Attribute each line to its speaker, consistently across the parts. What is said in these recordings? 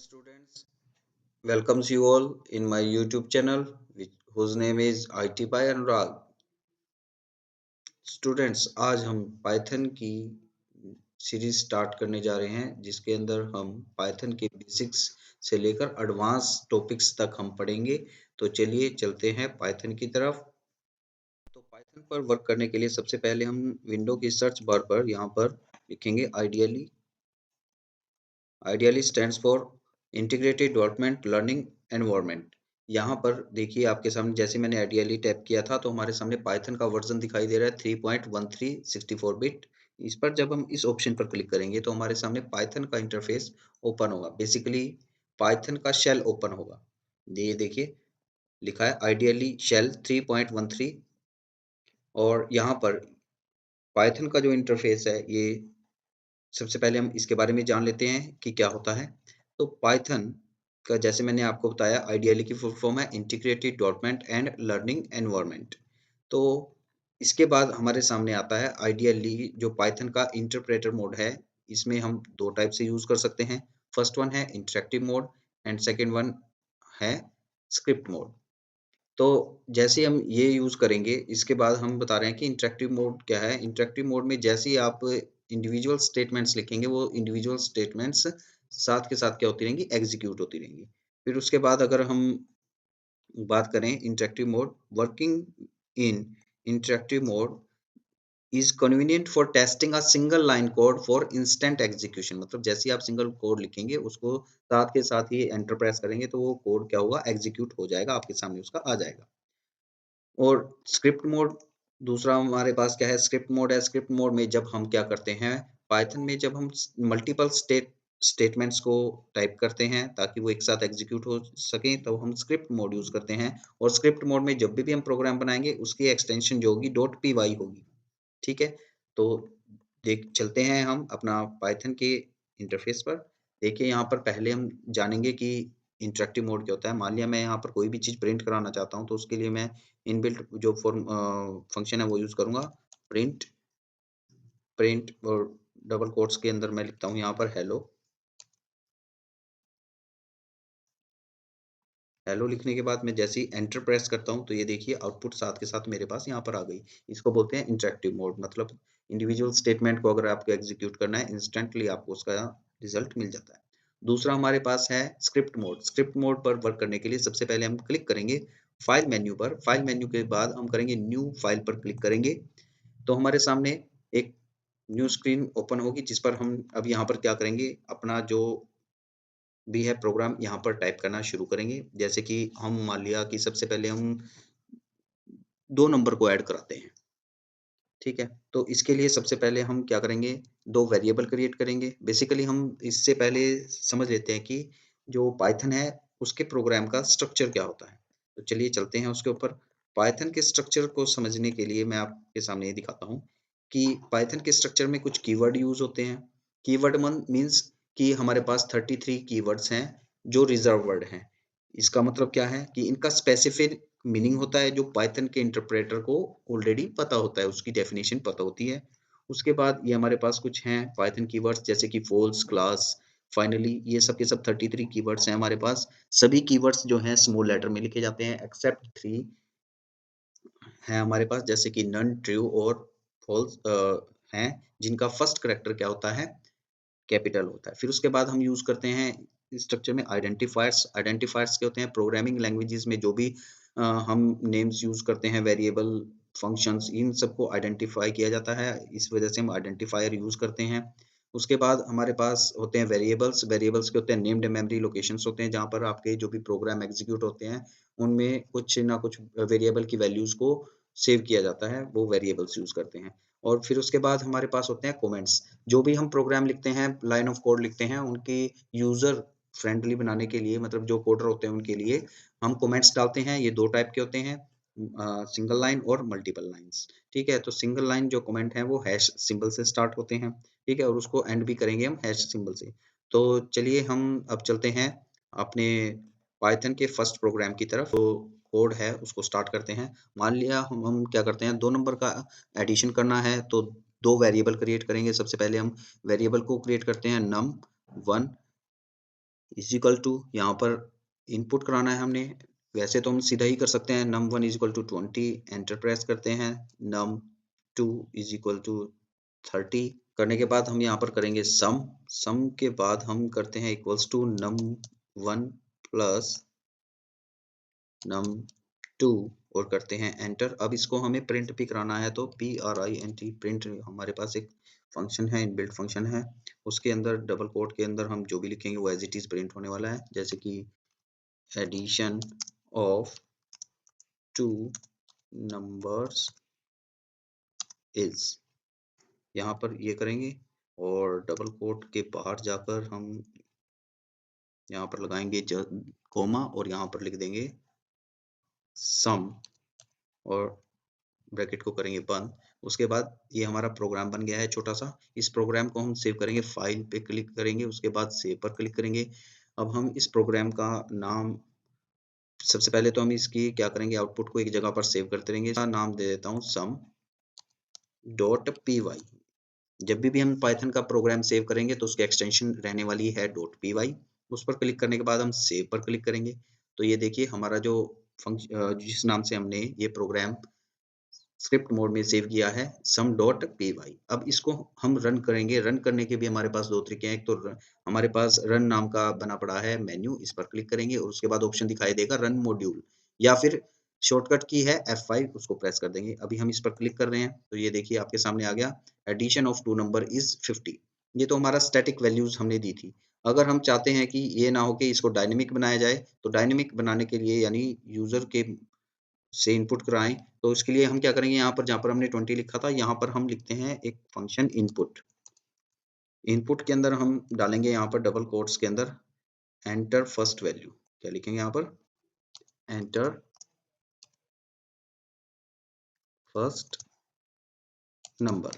Speaker 1: Students, welcomes you all in my YouTube channel, whose name is IT by Anurag. Students, आज हम Python की series start करने जा रहे हैं, जिसके अंदर हम पाइथन के बेसिक्स से लेकर एडवांस टॉपिक्स तक हम पढ़ेंगे। तो चलिए चलते हैं पाइथन की तरफ। तो पाइथन पर वर्क करने के लिए सबसे पहले हम विंडो की सर्च बार पर यहाँ पर लिखेंगे ideally. Ideally stands for integrated development learning environment. यहाँ पर देखिए आपके सामने जैसे मैंने आइडियली टैप किया था तो हमारे सामने पाइथन का वर्जन दिखाई दे रहा है 3.13 64 बिट। इस पर जब हम इस ऑप्शन पर क्लिक करेंगे तो हमारे सामने पाइथन का इंटरफेस ओपन होगा। बेसिकली पाइथन का शेल ओपन होगा। ये देखिए लिखा है आइडियली शेल 3.13। और यहाँ पर पाइथन का जो इंटरफेस है, ये सबसे पहले हम इसके बारे में जान लेते हैं कि क्या होता है। तो पाइथन का जैसे मैंने आपको बताया आइडियली की फुल फॉर्म है integrated development and learning environment. तो इसके बाद हमारे सामने आता है आइडियली जो पाइथन का इंटरप्रेटर मोड है। इसमें हम दो टाइप से यूज कर सकते हैं। फर्स्ट वन है interactive mode and second one है स्क्रिप्ट मोड। तो जैसे हम ये यूज़ करेंगे, इसके बाद हम बता रहे हैं कि इंटरेक्टिव मोड क्या है। इंटरेक्टिव मोड में जैसे ही आप इंडिविजुअल स्टेटमेंट्स लिखेंगे, वो इंडिविजुअल स्टेटमेंट्स साथ के साथ क्या होती रहेंगी, एग्जीक्यूट होती रहेंगी। फिर उसके बाद अगर हम बात करें interactive mode, working in interactive mode is convenient for testing a single line code for instant execution. मतलब जैसे ही आप सिंगल कोड लिखेंगे, उसको साथ के साथ ही एंटर प्रेस करेंगे तो वो कोड क्या होगा, एग्जीक्यूट हो जाएगा, आपके सामने उसका आ जाएगा। और स्क्रिप्ट मोड दूसरा हमारे पास क्या है, स्क्रिप्ट मोड है। स्क्रिप्ट मोड में जब हम क्या करते हैं, पाइथन में जब हम मल्टीपल स्टेटमेंट्स को टाइप करते हैं ताकि वो एक साथ एग्जीक्यूट हो सके, तो हम स्क्रिप्ट मोड यूज करते हैं। और स्क्रिप्ट मोड में जब भी हम प्रोग्राम बनाएंगे, उसकी एक्सटेंशन जो होगी .py होगी। ठीक है, तो देख चलते हैं हम अपना पाइथन के इंटरफेस पर। देखिए यहाँ पर पहले हम जानेंगे कि इंटरेक्टिव मोड क्या होता है। मान लिया मैं यहाँ पर कोई भी चीज़ प्रिंट कराना चाहता हूँ, तो उसके लिए मैं इनबिल्ट जो फंक्शन है वो यूज़ करूँगा, प्रिंट। प्रिंट और डबल कोट्स के अंदर मैं लिखता हूँ यहाँ पर हेलो। हेलो लिखने के बाद मैं जैसे ही एंटर प्रेस करता हूँ, तो ये देखिए आउटपुट साथ के साथ मेरे पास यहाँ पर आ गई। इसको बोलते हैं इंटरेक्टिव मोड। मतलब इंडिविजुअल स्टेटमेंट को अगर आपको एग्जीक्यूट करना है, इंस्टेंटली आपको उसका रिजल्ट मिल जाता है। दूसरा हमारे पास है स्क्रिप्ट मोड। स्क्रिप्ट मोड पर वर्क करने के लिए सबसे पहले हम क्लिक करेंगे फाइल मेन्यू पर। फाइल मेन्यू के बाद हम करेंगे न्यू फाइल पर क्लिक करेंगे, तो हमारे सामने एक न्यू स्क्रीन ओपन होगी, जिस पर हम अब यहाँ पर क्या करेंगे, अपना जो भी है प्रोग्राम यहाँ पर टाइप करना शुरू करेंगे। जैसे कि हम मान लिया कि सबसे पहले हम 2 नंबर को ऐड कराते हैं, ठीक है? तो इसके लिए सबसे पहले हम क्या करेंगे, 2 वेरिएबल क्रिएट करेंगे। बेसिकली हम इससे पहले समझ लेते हैं कि जो पाइथन है, उसके प्रोग्राम का स्ट्रक्चर क्या होता है। तो चलिए चलते हैं उसके ऊपर। पाइथन के स्ट्रक्चर को समझने के लिए मैं आपके सामने ये दिखाता हूँ कि पाइथन के स्ट्रक्चर में कुछ कीवर्ड यूज़ होते हैं। कीवर्ड मन मीन्स कि हमारे पास 33 कीवर्ड्स हैं, जो रिज़र्व वर्ड हैं। इसका मतलब क्या है कि इनका स्पेसिफिक मीनिंग होता है, जो पाइथन के इंटरप्रेटर को ऑलरेडी पता होता है, उसकी डेफिनेशन पता होती है। उसके बाद ये हमारे पास कुछ हैं पाइथन कीवर्ड्स, जैसे कि फॉल्स, क्लास, फाइनली, ये सब के सब 33 कीवर्ड्स हैं हमारे पास। सभी कीवर्ड्स जो हैं स्मॉल लेटर में लिखे जाते हैं, एक्सेप्ट 3 हैं हमारे पास, जैसे कि नन, ट्रू और फॉल्स हैं, जिनका फर्स्ट कैरेक्टर क्या होता है, कैपिटल होता है। फिर उसके बाद हम यूज़ करते हैं स्ट्रक्चर में आइडेंटिफायर्स। आइडेंटिफायर्स क्या होते हैं, प्रोग्रामिंग लैंग्वेजेस में जो भी हम नेम्स यूज़ करते हैं, वेरिएबल, फंक्शंस, इन सबको आइडेंटिफाई किया जाता है। इस वजह से हम आइडेंटिफायर यूज़ करते हैं। उसके बाद हमारे पास होते हैं वेरिएबल्स। वेरिएबल्स के होते हैं नेम्ड मेमोरी लोकेशंस होते हैं, जहाँ पर आपके जो भी प्रोग्राम एग्जीक्यूट होते हैं, उनमें कुछ ना कुछ वेरिएबल की वैल्यूज़ को सेव किया जाता है, वो वेरिएबल्स यूज़ करते हैं। और फिर उसके बाद हमारे पास होते हैं कमेंट्स। जो भी हम प्रोग्राम लिखते हैं, लाइन ऑफ कोड लिखते हैं, उनकी यूज़र फ्रेंडली बनाने के लिए, मतलब जो कोडर होते हैं उनके लिए हम कमेंट्स डालते हैं। ये 2 टाइप के होते हैं, सिंगल लाइन और मल्टीपल लाइन्स, ठीक है? तो सिंगल लाइन जो कमेंट है वो हैश सिंबल से स्टार्ट होते हैं, ठीक है? और उसको एंड भी करेंगे हम हैश सिंबल से। तो चलिए हम अब चलते हैं अपने पाइथन के फर्स्ट प्रोग्राम की तरफ। तो कोड है उसको स्टार्ट करते हैं। मान लिया हम क्या करते हैं, 2 नंबर का एडिशन करना है, तो 2 वेरिएबल क्रिएट करेंगे। सबसे पहले हम वेरिएबल को क्रिएट करते हैं num1 इज इक्वल टू, यहाँ पर इनपुट कराना है हमने। वैसे तो हम सीधा ही कर सकते हैं, num1 is equal to 20, enter press करते हैं। num2 इज इक्वल टू 30 करने के बाद हम यहाँ पर करेंगे सम के बाद हम करते हैं equals to num1 plus num2 और करते हैं एंटर। अब इसको हमें प्रिंट भी कराना है, तो print प्रिंट हमारे पास एक फंक्शन है, इनबिल्ट फंक्शन है, उसके अंदर डबल कोट के अंदर हम जो भी लिखेंगे वो एज इट इज प्रिंट होने वाला है। जैसे कि addition of two numbers is, यहाँ पर ये करेंगे और डबल कोट के बाहर जाकर हम यहाँ पर लगाएंगे कोमा और यहाँ पर लिख देंगे सम और ब्रैकेट को करेंगे बंद। उसके बाद ये हमारा प्रोग्राम बन गया है छोटा सा। इस प्रोग्राम को हम सेव करेंगे, फाइल पे क्लिक करेंगे, उसके बाद सेव पर क्लिक करेंगे। अब हम इस प्रोग्राम का नाम, सबसे पहले तो हम इसकी क्या करेंगे, आउटपुट को एक जगह पर सेव करते रहेंगे। इसका नाम दे देता हूँ सम डॉट पी वाई। जब भी हम पाइथन का प्रोग्राम सेव करेंगे तो उसकी एक्सटेंशन रहने वाली है डॉट पी वाई। उस पर क्लिक करने के बाद हम सेव पर क्लिक करेंगे, तो ये देखिए हमारा जो फंक्शन, जिस नाम से हमने ये प्रोग्राम स्क्रिप्ट मोड में सेव किया है, सम डॉट पी वाई। अब इसको हम रन करेंगे। रन करने के भी हमारे पास दो तरीके हैं। एक तो हमारे पास रन नाम का बना पड़ा है मेन्यू, इस पर क्लिक करेंगे और उसके बाद ऑप्शन दिखाई देगा रन मॉड्यूल, या फिर शॉर्टकट की है F5, उसको प्रेस कर देंगे। अभी हम इस पर क्लिक कर रहे हैं तो ये देखिए आपके सामने आ गया, addition of two number is 50। ये तो हमारा स्टैटिक वैल्यूज हमने दी थी। अगर हम चाहते हैं कि ये ना हो कि इसको डायनेमिक बनाया जाए, तो डायनेमिक बनाने के लिए यानी यूजर के से इनपुट कराएँ, तो इसके लिए हम क्या करेंगे, यहाँ पर जहाँ पर हमने 20 लिखा था, यहाँ पर हम लिखते हैं एक फंक्शन इनपुट। इनपुट के अंदर हम डालेंगे यहाँ पर डबल कोट्स के अंदर एंटर फर्स्ट वैल्यू। क्या लिखेंगे यहाँ पर, enter first number,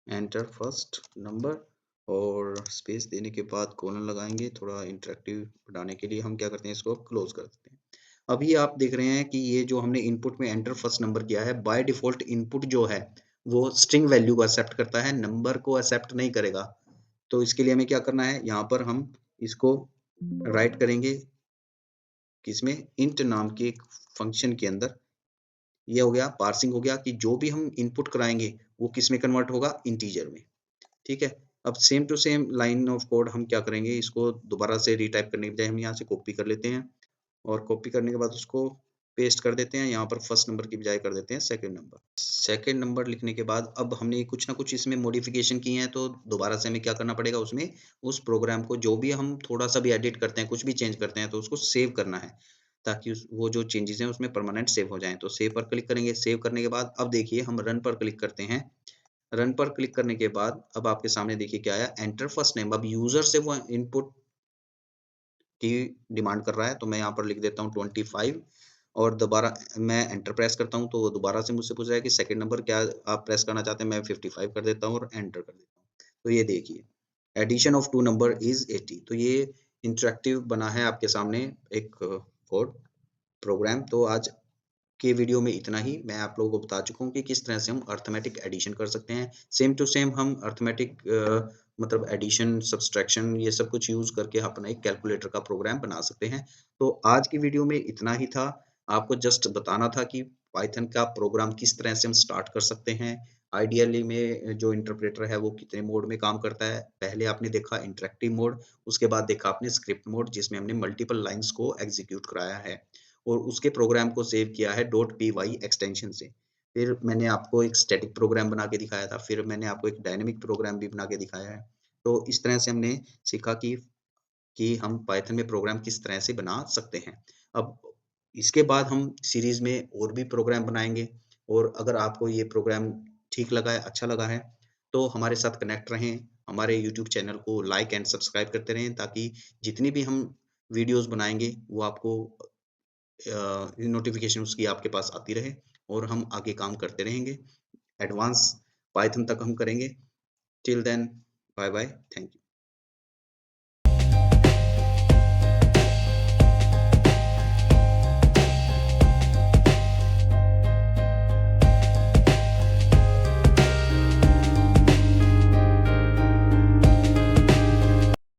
Speaker 1: enter first number और स्पेस देने के बाद कोलन लगाएंगे। थोड़ा इंटरेक्टिव बनाने के लिए हम क्या करते हैं, इसको क्लोज कर देते हैं। अभी आप देख रहे हैं कि ये जो हमने इनपुट में एंटर फर्स्ट नंबर किया है, बाय डिफॉल्ट इनपुट जो है वो स्ट्रिंग वैल्यू को एक्सेप्ट करता है, नंबर को एक्सेप्ट नहीं करेगा। तो इसके लिए हमें क्या करना है, यहाँ पर हम इसको राइट करेंगे किसमें, इंट नाम के एक फंक्शन के अंदर। ये हो गया, पार्सिंग हो गया कि जो भी हम इनपुट कराएंगे वो किस में कन्वर्ट होगा, इंटीजर में। ठीक है। अब same to same line of code हम क्या करेंगे, इसको दोबारा से रीटाइप करने के बजाय हम यहाँ से कॉपी कर लेते हैं और कॉपी करने के बाद उसको पेस्ट कर देते हैं। यहाँ पर फर्स्ट नंबर की बजाय कर देते हैं सेकंड नंबर। सेकंड नंबर लिखने के बाद अब हमने कुछ ना कुछ इसमें मॉडिफिकेशन की है, तो दोबारा से हमें क्या करना पड़ेगा, उसमें उस प्रोग्राम को जो भी हम थोड़ा सा भी एडिट करते हैं, कुछ भी चेंज करते हैं, तो उसको सेव करना है ताकि वो जो चेंजेस हैं उसमें परमानेंट सेव हो जाएं। तो सेव पर क्लिक करेंगे। सेव करने के बाद अब देखिए हम रन पर क्लिक करते हैं। रन पर क्लिक करने के बाद अब आपके सामने देखिए क्या आया, एंटर फर्स्ट नेम। अब यूजर से वो इनपुट की डिमांड कर रहा है, तो मैं यहाँ पर लिख देता हूँ 25 और दोबारा मैं एंटर प्रेस करता हूँ, तो वो दोबारा से मुझसे पूछ रहा है कि सेकंड नंबर क्या आप प्रेस करना चाहते हैं। मैं 55 कर देता हूँ और एंटर कर देता हूँ। तो ये देखिए addition of two number is 80। तो ये इंटरेक्टिव बना है आपके सामने एक कोड प्रोग्राम। तो आज के वीडियो में इतना ही। मैं आप लोगों को बता चुका हूँ कि किस तरह से हम अरिथमेटिक एडिशन कर सकते हैं। सेम टू सेम हम अरिथमेटिक मतलब एडिशन, सब्सट्रैक्शन, ये सब कुछ यूज़ करके अपना एक कैलकुलेटर का प्रोग्राम बना सकते हैं। तो आज की वीडियो में इतना ही था। आपको जस्ट बताना था कि पाइथन का प्रोग्राम किस तरह से हम स्टार्ट कर सकते हैं। आइडियली में जो इंटरप्रेटर है वो कितने मोड में काम करता है। पहले आपने देखा इंटरैक्टिव मोड, उसके बाद देखा आपने स्क्रिप्ट मोड जिसमें हमने मल्टीपल लाइन्स को एग्जीक्यूट कराया है और उसके प्रोग्राम को सेव किया है .py एक्सटेंशन से। फिर मैंने आपको एक स्टैटिक प्रोग्राम बना के दिखाया था, फिर मैंने आपको एक डायनामिक प्रोग्राम भी बना के दिखाया है। तो इस तरह से हमने सीखा कि हम पाइथन में प्रोग्राम किस तरह से बना सकते हैं। अब इसके बाद हम सीरीज़ में और भी प्रोग्राम बनाएँगे और अगर आपको ये प्रोग्राम ठीक लगा है, अच्छा लगा है, तो हमारे साथ कनेक्ट रहें। हमारे यूट्यूब चैनल को लाइक एंड सब्सक्राइब करते रहें ताकि जितनी भी हम वीडियोज़ बनाएँगे वो आपको नोटिफिकेशन उसकी आपके पास आती रहे और हम आगे काम करते रहेंगे। एडवांस पाइथन तक हम करेंगे। Till then bye bye, thank you.